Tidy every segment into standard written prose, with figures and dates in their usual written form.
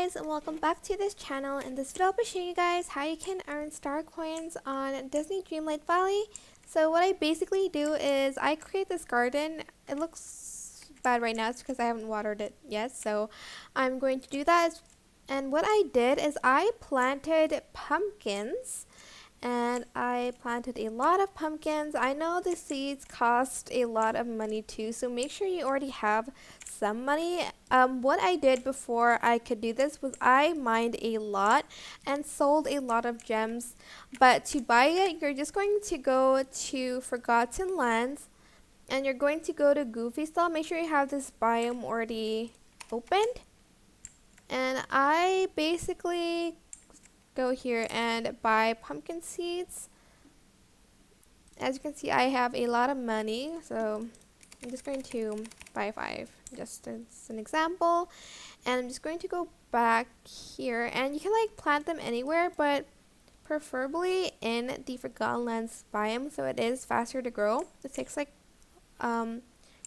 guys, and welcome back to this channel. In this video I'll be showing you guys how you can earn star coins on Disney Dreamlight Valley. So what I basically do is I create this garden. It looks bad right now, it's because I haven't watered it yet, so I'm going to do that. And what I did is I planted pumpkins, and I planted a lot of pumpkins. I know the seeds cost a lot of money too, so make sure you already have some money. What I did before I could do this was I mined a lot and sold a lot of gems, but to buy it you're just going to go to Forgotten Lands and you're going to go to Goofy Stall. Make sure you have this biome already opened, and I basically go here and buy pumpkin seeds. As you can see, I have a lot of money, so I'm just going to buy 5 just as an example. And I'm just going to go back here, and you can like plant them anywhere, but preferably in the Forgotten Lands biome, so it is faster to grow. It takes like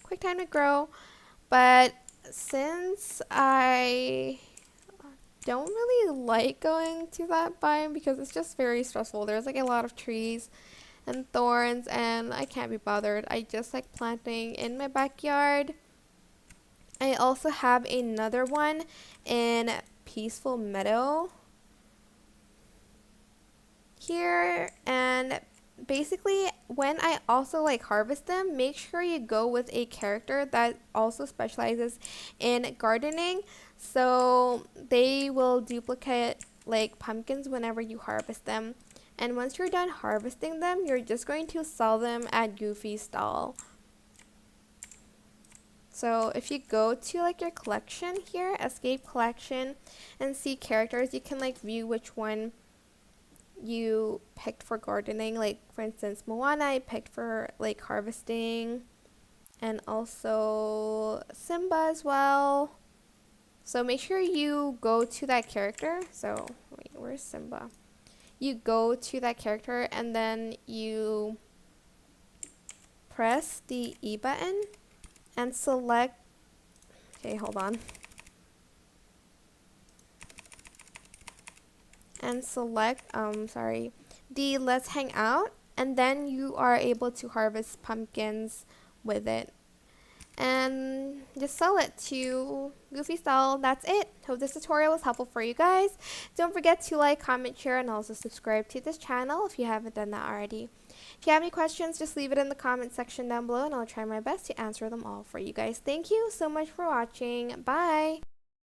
quick time to grow, but since I don't really like going to that biome because it's just very stressful. There's like a lot of trees and thorns and I can't be bothered. I just like planting in my backyard. I also have another one in Peaceful Meadow here, and basically when I also like harvest them, make sure you go with a character that also specializes in gardening, so they will duplicate like pumpkins whenever you harvest them. And once you're done harvesting them, you're just going to sell them at Goofy Stall. So if you go to like your collection here, escape collection, and see characters, you can like view which one you picked for gardening. Like for instance, Moana I picked for like harvesting, and also Simba as well. So make sure you go to that character. So wait, where's Simba? You go to that character and then you press the E button and select, okay, hold on, and select the Let's Hang Out, and then you are able to harvest pumpkins with it and just sell it to Goofy Style. That's it. Hope this tutorial was helpful for you guys. Don't forget to like, comment, share, and also subscribe to this channel if you haven't done that already. If you have any questions, just leave it in the comment section down below and I'll try my best to answer them all for you guys. Thank you so much for watching. Bye!